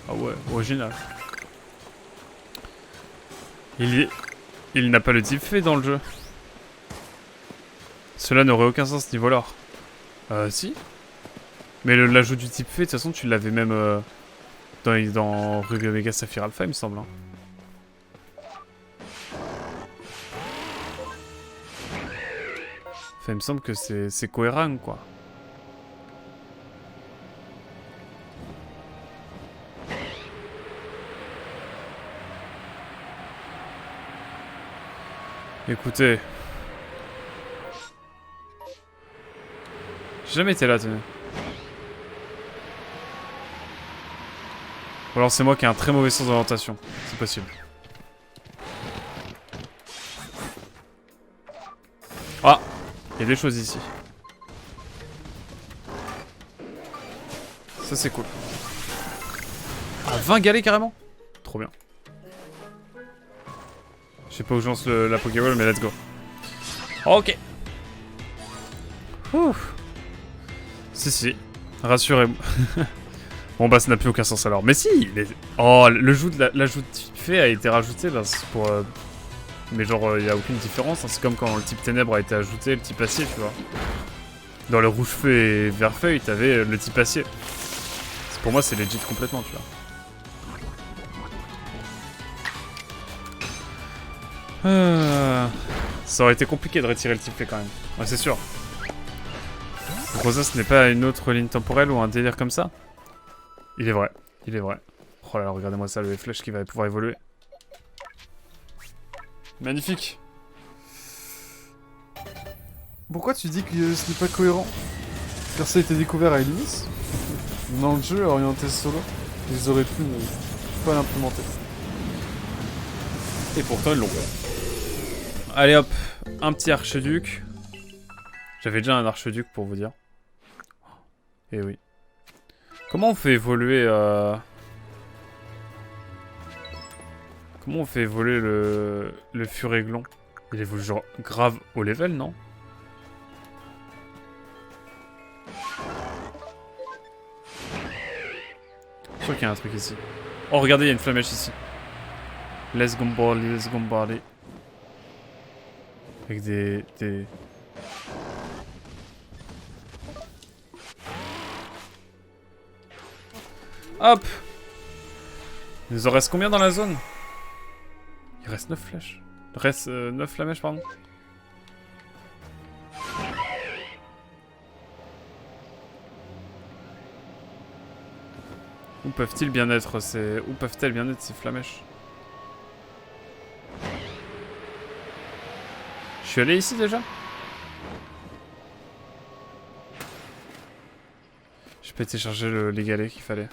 Ah ouais, original. Il n'a pas le type fait dans le jeu. Cela n'aurait aucun sens niveau lore. Si. Mais l'ajout du type fait, de toute façon, tu l'avais même dans Ruby Omega Sapphire Alpha, il me semble. Hein. Enfin, il me semble que c'est cohérent, quoi. Écoutez. J'ai jamais été là, tenez. Ou alors c'est moi qui ai un très mauvais sens d'orientation. C'est possible. Ah! Il y a des choses ici. Ça c'est cool. Ah, 20 galets carrément? Trop bien. Je sais pas où je lance la Pokéball, mais let's go. Ok. Ouf. Si. Rassurez-moi. Bon bah ça n'a plus aucun sens alors. Mais si Oh, l'ajout de type fait a été rajouté là, c'est pour... Mais genre, il y a aucune différence. Hein. C'est comme quand le type ténèbres a été ajouté, le type acier, tu vois. Dans le rouge feu et vert feuille, t'avais le type acier. Pour moi, c'est legit complètement, tu vois. Ça aurait été compliqué de retirer le type fait quand même. Ouais, c'est sûr. Rosa, ce n'est pas une autre ligne temporelle ou un délire comme ça? Il est vrai. Oh là là, regardez-moi ça, le flèche qui va pouvoir évoluer. Magnifique. Pourquoi tu dis que ce n'est pas cohérent? Car ça a été découvert à Elimis. Dans le jeu orienté solo, ils auraient pu ne pas l'implémenter. Et pourtant ils l'ont. Allez hop, un petit archiduc. J'avais déjà un archiduc pour vous dire. Eh oui. Comment on fait évoluer Comment on fait évoluer le Furéglon? Il évolue genre grave au level, non? Je suis sûr qu'il y a un truc ici. Oh regardez, il y a une flamèche ici. Let's gombarder. Avec des... Hop! Il nous en reste combien dans la zone? Il reste 9 flèches. Il reste 9 flamèches, pardon. Où peuvent-ils bien être ces... Où peuvent-elles bien être ces flamèches? Je suis allé ici déjà? J'ai pas téléchargé les galets qu'il fallait.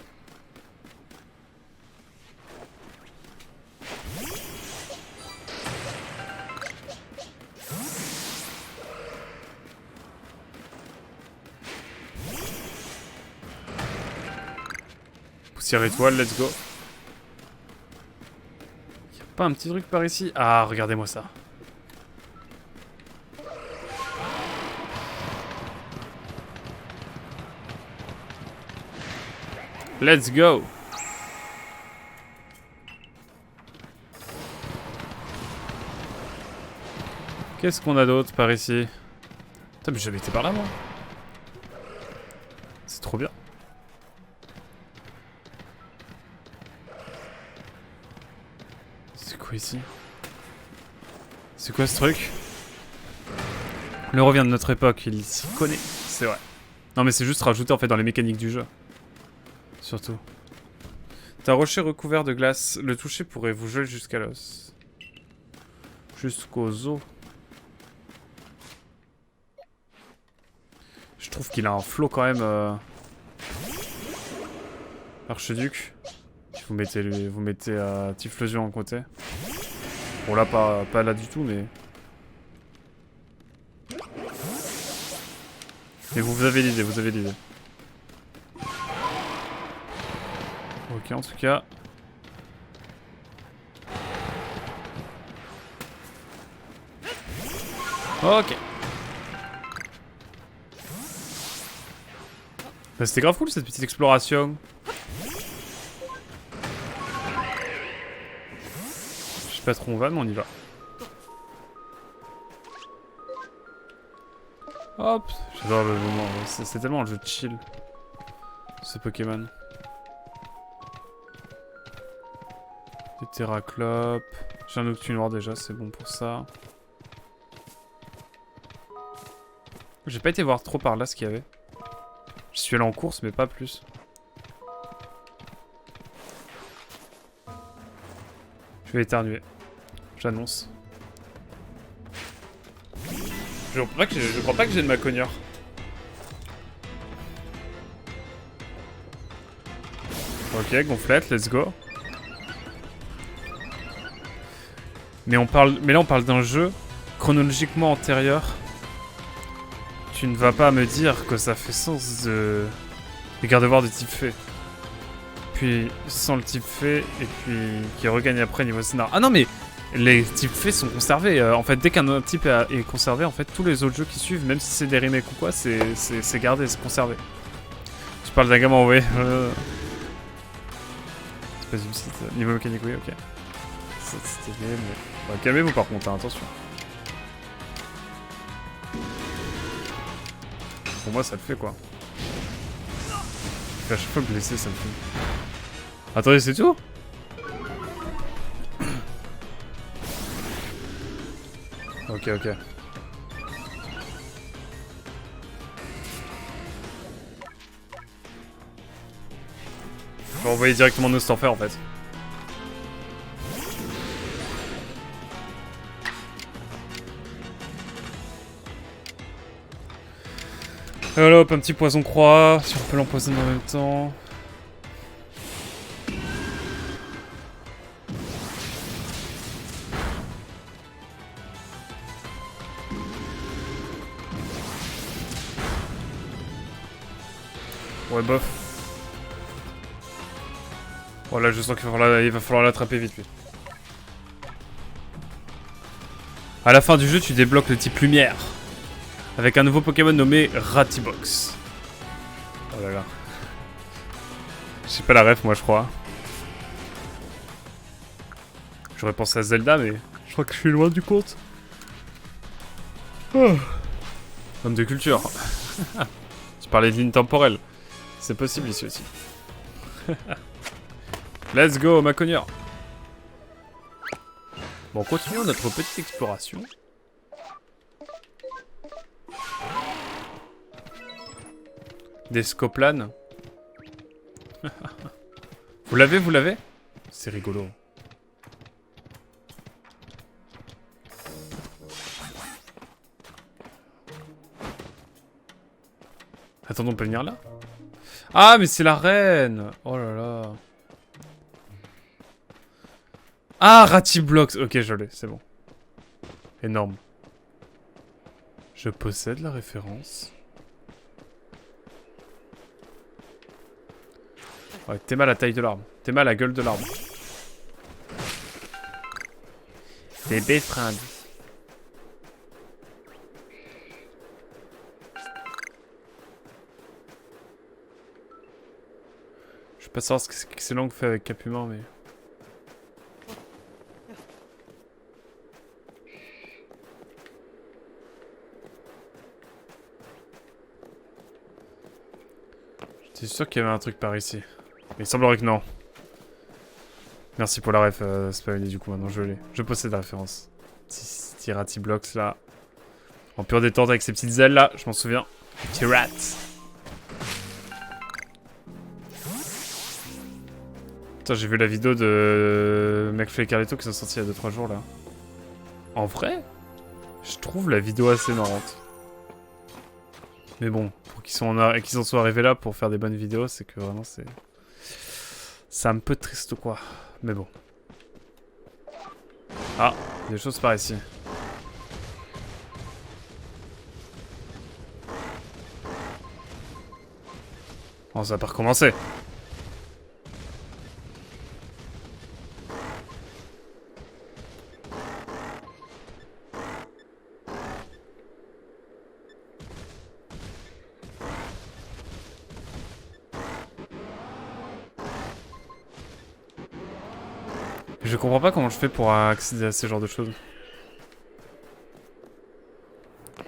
Poussière étoile, let's go. Y'a pas un petit truc par ici? Ah, regardez-moi ça. Let's go. Qu'est-ce qu'on a d'autre par ici? Putain, mais j'avais été par là, moi. C'est trop bien. C'est quoi ici? C'est quoi ce truc? Le revient de notre époque, il s'y connaît. C'est vrai. Non, mais c'est juste rajouté en fait dans les mécaniques du jeu. Surtout. C'est un rocher recouvert de glace. Le toucher pourrait vous geler jusqu'à l'os. Jusqu'aux os. Je trouve qu'il a un flow quand même. Archiduc. Vous mettez Typhlosion en côté. Bon là pas là du tout mais. Mais vous avez l'idée, vous avez l'idée. Ok, en tout cas. Ok. Bah, c'était grave cool cette petite exploration. Je sais pas trop où on va, mais on y va. Hop, j'adore le moment. C'est tellement un jeu de chill. Ce Pokémon. Des Terraclopes. J'ai un Octu noir déjà, c'est bon pour ça. J'ai pas été voir trop par là ce qu'il y avait. Je suis allé en course, mais pas plus. Je vais éternuer. J'annonce. Je crois pas que j'ai de ma cogneur. Ok, gonflette, let's go. Mais là on parle d'un jeu chronologiquement antérieur. Tu ne vas pas me dire que ça fait sens de... Les garde-voir de type fée. Puis sans le type fée, et puis qui regagne après niveau scénar. Ah non mais les types fées sont conservés. En fait, dès qu'un type est conservé, en fait, tous les autres jeux qui suivent, même si c'est des remakes ou quoi, c'est gardé, c'est conservé. Tu parles d'un gamin, oui. C'est pas une site. Niveau mécanique, oui, ok. C'était bien, mais... calmez-vous par contre, hein, attention. Pour moi, ça le fait quoi. À chaque fois blessé, ça me fait. Attendez, c'est tout? Ok, ok. Je vais envoyer directement nos enfer en fait. Voilà, hop, un petit poison croix, si on peut l'empoisonner en même temps. Ouais, bof. Voilà, je sens qu'il va falloir l'attraper vite, lui. À la fin du jeu, tu débloques le type lumière. Avec un nouveau Pokémon nommé Ratibox. Oh là là. J'ai pas la ref, moi, je crois. J'aurais pensé à Zelda, mais je crois que je suis loin du compte. Oh. Homme de culture. Tu parlais de ligne temporelle. C'est possible ici aussi. Let's go, ma cogneur. Bon, continuons notre petite exploration. Des scoplanes. Vous l'avez, vous l'avez? C'est rigolo. Attends, on peut venir là? Ah, mais c'est la reine! Oh là là. Ah, Ratiblox. Ok, je l'ai, c'est bon. Énorme. Je possède la référence. Ouais, t'es mal à la taille de l'arbre. T'es mal à la gueule de l'arbre. T'es befriend. Je sais pas savoir ce que c'est long fait avec Caphumain, mais... J'étais sûr qu'il y avait un truc par ici. Mais il semblerait que non. Merci pour la ref, Spawny, du coup, maintenant je l'ai. Je possède la référence. Petit Ratiblox, là. En pure détente avec ses petites ailes, là, je m'en souviens. Petit rat. Putain, j'ai vu la vidéo de McFly et Carlito qui sont sortis il y a 2-3 jours, là. En vrai, je trouve la vidéo assez marrante. Mais bon, pour qu'ils en soient arrivés là pour faire des bonnes vidéos, c'est que vraiment c'est... C'est un peu triste quoi. Mais bon. Ah, des choses par ici. Oh, ça va pas recommencer. Je comprends pas comment je fais pour accéder à ce genre de choses.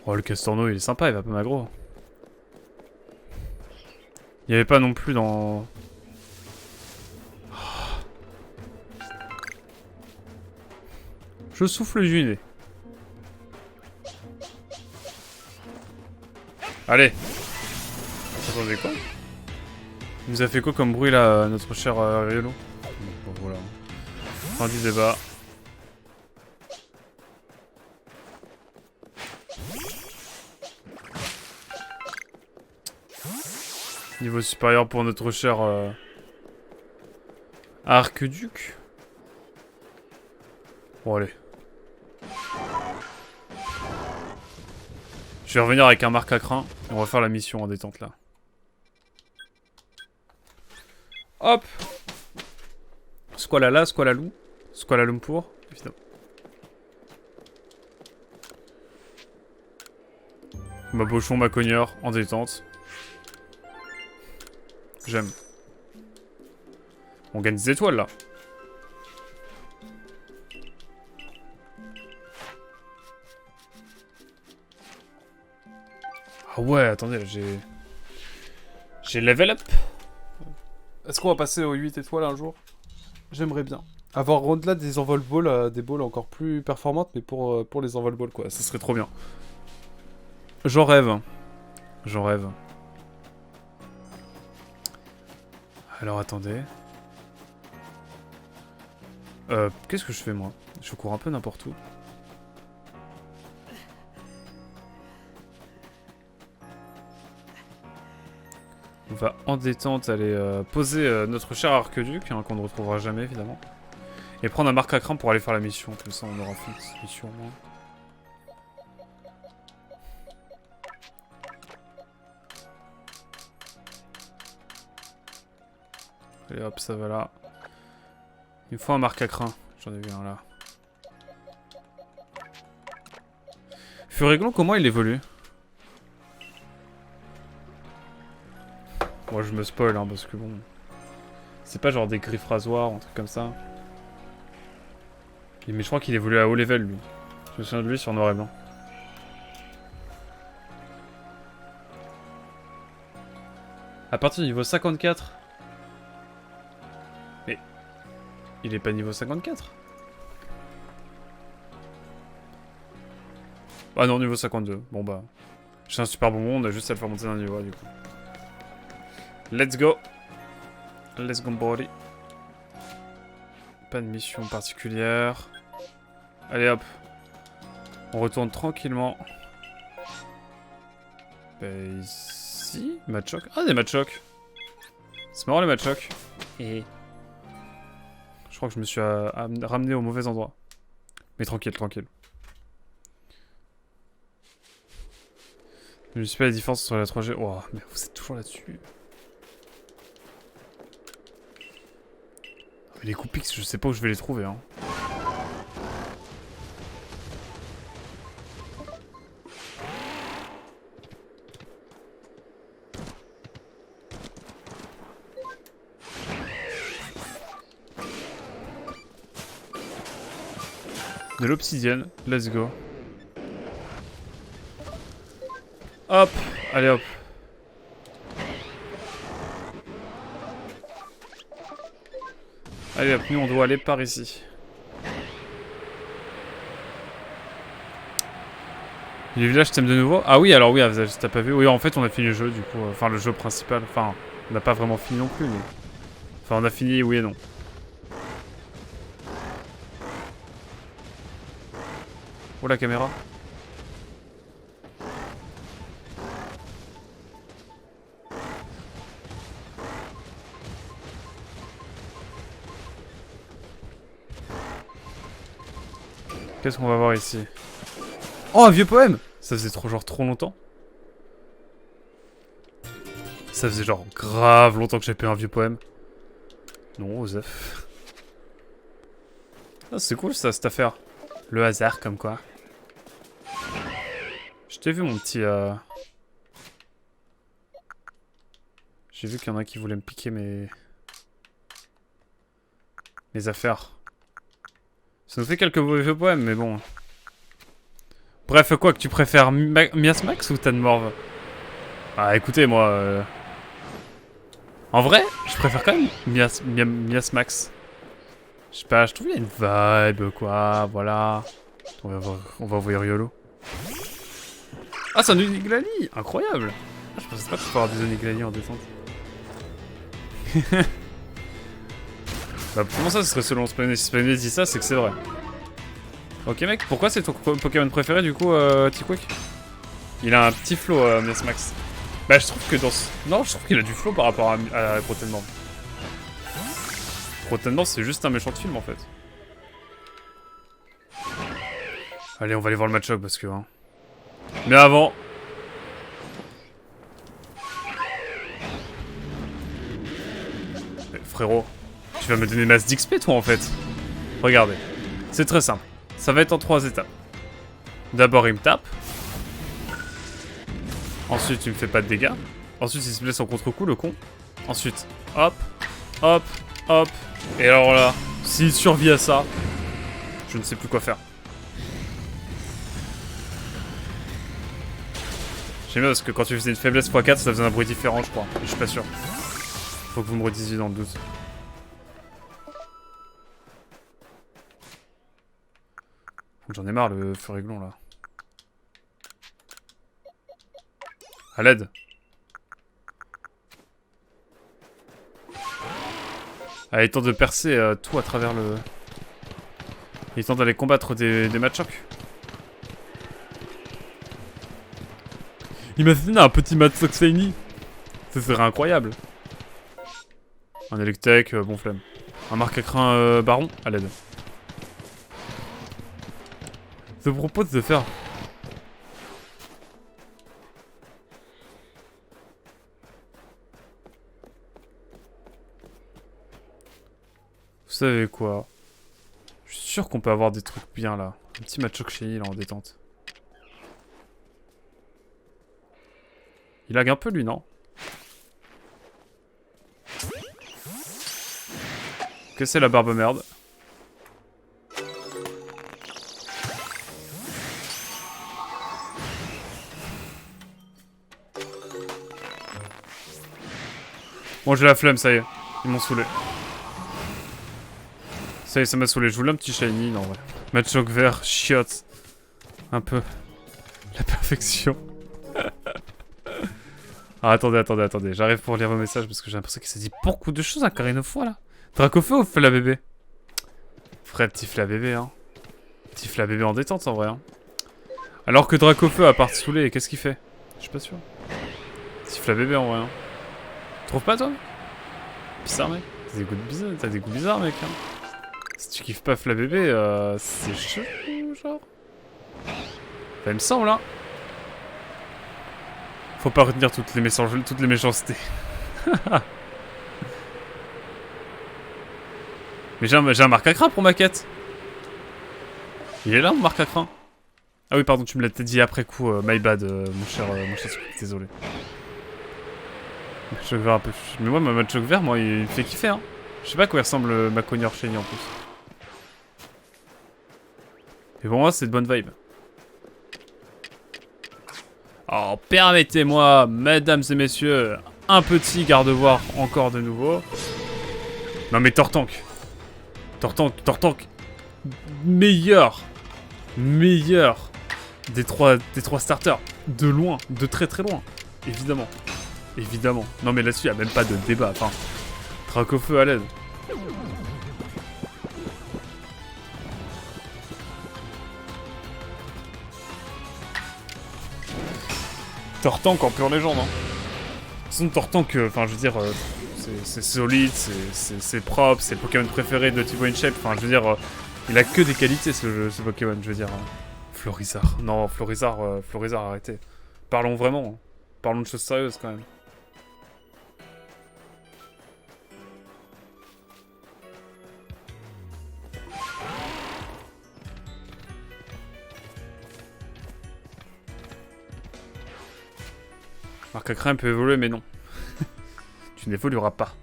Oh, le Castorno, il est sympa, il va pas m'aggro. Il y avait pas non plus dans... Je souffle du nez. Allez. Attendez quoi? Il nous a fait quoi comme bruit là, notre cher Riolo? Bon, voilà. Fin du débat. Niveau supérieur pour notre cher Arqueduc. Bon allez. Je vais revenir avec un marque à crin et on va faire la mission en détente là. Hop. Squalala, Squalalou. Squala Lumpur, évidemment. Ma pochon, ma cogneur, en détente. J'aime. On gagne des étoiles là. Ah ouais, attendez, là j'ai... J'ai level up. Est-ce qu'on va passer aux 8 étoiles un jour? J'aimerais bien. Avoir au-delà des envol balls, des balls encore plus performantes, mais pour les envol balls quoi. Ça serait trop bien. J'en rêve. J'en rêve. Alors attendez. Qu'est-ce que je fais moi? Je cours un peu n'importe où. On va en détente aller poser notre cher Arqueduc, hein, qu'on ne retrouvera jamais évidemment. Et prendre un marque à crin pour aller faire la mission, comme ça on aura fait cette mission au moins. Allez hop, ça va là. Il me faut un marque à crin, j'en ai vu un là. Furéglon, comment il évolue? Moi je me spoil hein, parce que bon... C'est pas genre des griffes rasoirs ou un truc comme ça. Mais je crois qu'il évolue à haut level lui. Je me souviens de lui sur noir et blanc. À partir du niveau 54. Mais... Il est pas niveau 54? Ah non, niveau 52. Bon bah... J'ai un super bonbon, on a juste à le faire monter d'un niveau du coup. Let's go. Let's go body. Pas de mission particulière. Allez hop. On retourne tranquillement. Bah ici. Matchok. Ah, des Matchok. C'est marrant les Matchok. Et... Je crois que je me suis ramené au mauvais endroit. Mais tranquille, tranquille. Je ne sais pas la différence sur la 3G. Oh, mais vous êtes toujours là-dessus. Les Coupix, je sais pas où je vais les trouver. Hein. De l'obsidienne, let's go. Hop, allez hop. Allez hop, nous on doit aller par ici. Les villages t'aiment de nouveau? Ah oui, alors oui, t'as pas vu? Oui, en fait on a fini le jeu du coup. Enfin le jeu principal. Enfin, on n'a pas vraiment fini non plus, mais... Enfin on a fini, oui et non. Oh la caméra. Qu'est-ce qu'on va voir ici? Oh, un vieux poème! Ça faisait trop longtemps. Ça faisait genre grave longtemps que j'ai fait un vieux poème. Non, Osef. Ah, c'est cool ça, cette affaire. Le hasard, comme quoi. Je t'ai vu, mon petit... J'ai vu qu'il y en a qui voulaient me piquer mes affaires. Ça nous fait quelques vieux poèmes, mais bon. Bref, quoi que tu préfères Miasmax ou Tanmorv? Ah, écoutez, moi... En vrai, je préfère quand même Miasmax. Je sais pas, je trouve qu'il y a une vibe, quoi, voilà. On va envoyer Riolo. Ah, c'est un Uniglali! Incroyable! Ah, je pensais pas que tu peux avoir des Uniglali en descente. Bah, comment ça, ce serait selon Spawné? Si Spawné dit ça, c'est que c'est vrai. Ok, mec, pourquoi c'est ton Pokémon préféré, du coup, T-Quick? Il a un petit flow, Miasmax. Bah, je trouve que dans ce... Non, je trouve qu'il a du flow par rapport à Protenborn. Protenborn, c'est juste un méchant de film, en fait. Allez, on va aller voir le match-up, parce que... Hein. Mais avant... Eh, frérot, tu vas me donner masse d'XP, toi, en fait. Regardez. C'est très simple. Ça va être en 3 étapes. D'abord, il me tape. Ensuite, il me fait pas de dégâts. Ensuite, il se blesse en contre-coup, le con. Ensuite, hop, hop, hop. Et alors là, s'il survit à ça, je ne sais plus quoi faire. J'aime bien parce que quand tu faisais une faiblesse x4, ça faisait un bruit différent, je crois. Je suis pas sûr. Faut que vous me redisiez dans le doute. J'en ai marre, le feu réglon, là. À l'aide. Ah, il est temps de percer tout à travers le... Il est temps d'aller combattre des Matchok. Imaginez un petit Matchok Shiny. Ça serait incroyable. Un Electek, bon flemme. Un marque-à-crin Baron, à l'aide. Je te propose de faire... Vous savez quoi? Je suis sûr qu'on peut avoir des trucs bien là. Un petit Matchok Shiny là en détente. Il lag un peu lui, non? Que c'est la barbe merde? Bon, j'ai la flemme, ça y est. Ils m'ont saoulé. Ça y est, ça m'a saoulé. Je voulais un petit shiny, non, ouais. Matchok vert, chiotte. Un peu. La perfection. Ah, attendez. J'arrive pour lire vos messages parce que j'ai l'impression qu'il s'est dit beaucoup de choses encore une fois, là. Dracofeu ou fait la bébé? Frère, Tifla bébé, hein. Tifla bébé en détente, en vrai, hein. Alors que Dracofeu, à part te saouler, qu'est-ce qu'il fait? Je suis pas sûr. Tifla bébé, en vrai, hein. Tu trouves pas, toi? Bizarre, mec. T'as des goûts bizarres, mec, hein. Si tu kiffes pas Fla bébé, c'est chaud, genre. Enfin, il me semble, hein. Faut pas retenir toutes les méchancetés. Mais j'ai un marque à crin pour ma quête. Il est là, mon marque à crin. Ah oui, pardon, tu me l'as dit après coup. My bad, mon cher Squeak, désolé. Choc vert un peu. Mais moi, ma mode choc vert, moi, il me fait kiffer, hein. Je sais pas à quoi il ressemble ma cogneur chenille en plus. Mais pour moi, c'est de bonne vibe. Alors, permettez-moi, mesdames et messieurs, un petit garde-voir encore de nouveau. Non mais Tortank. Tortank. Meilleur des trois starters. De loin, de très très loin. Évidemment. Non mais là-dessus, il n'y a même pas de débat. Enfin, Dracofeu à l'aide. Tortank en pure légende, hein. De toute façon, Tortank, enfin, je veux dire, c'est solide, c'est propre, c'est le Pokémon préféré de Thibaut InShape. Enfin, je veux dire, il a que des qualités, ce Pokémon, je veux dire. Florizard. Non, Florizard, arrêtez. Parlons vraiment. Hein. Parlons de choses sérieuses, quand même. Marque à crin peut évoluer, mais non. Tu n'évolueras pas.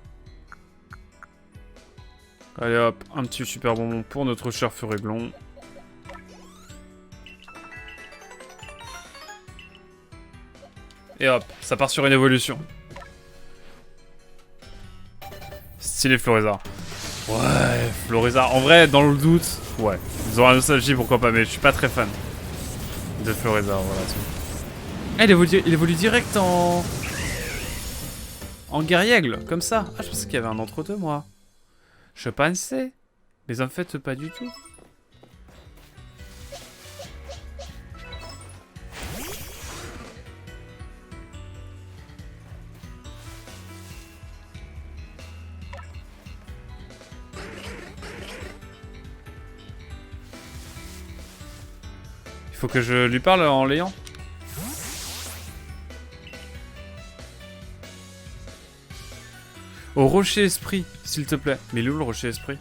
Allez hop, un petit super bonbon pour notre cher Furéglon. Et hop, ça part sur une évolution. Stylé Florizard. Ouais, Florizard. En vrai, dans le doute, ouais. Dans la nostalgie, pourquoi pas, mais je suis pas très fan de Florizard, voilà. Eh, il évolue direct en guerriègle, comme ça. Ah, je pensais qu'il y avait un entre-deux, moi. Je pensais. Mais en fait, pas du tout. Il faut que je lui parle en l'ayant. Au rocher esprit, s'il te plaît. Mais il est où le rocher esprit?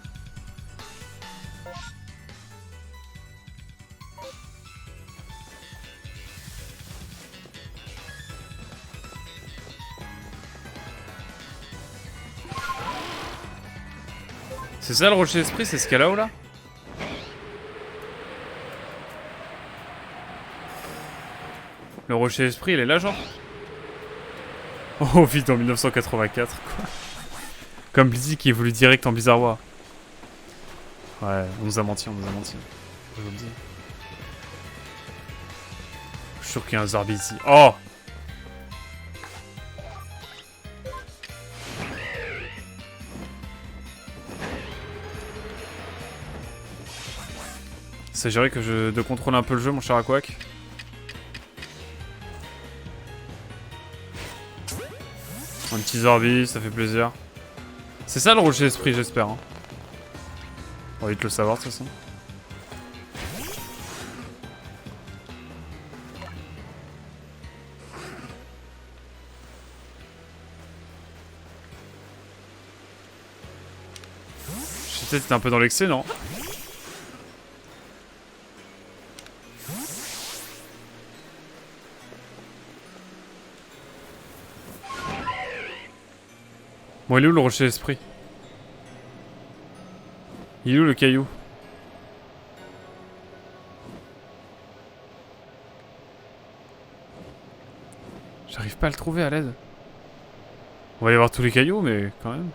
C'est ça le rocher esprit, c'est ce qu'il y a là-haut là? Le rocher esprit, il est là genre? Oh, vite en 1984, quoi. Comme Blizzy qui évolue direct en Bizarrois. Ouais, on nous a menti. Je vous le dis. Je suis sûr qu'il y a un Zarbi ici. Oh! Il s'agirait de contrôler un peu le jeu, mon cher Aquac. Un petit Zarbi, ça fait plaisir. C'est ça le rocher d'esprit, j'espère. Hein. On va vite le savoir de toute façon. Je sais peut-être que t'es un peu dans l'excès, non? Bon, il est où le rocher d'esprit? Il est où le caillou? J'arrive pas à le trouver à l'aide. On va y avoir tous les cailloux, mais quand même.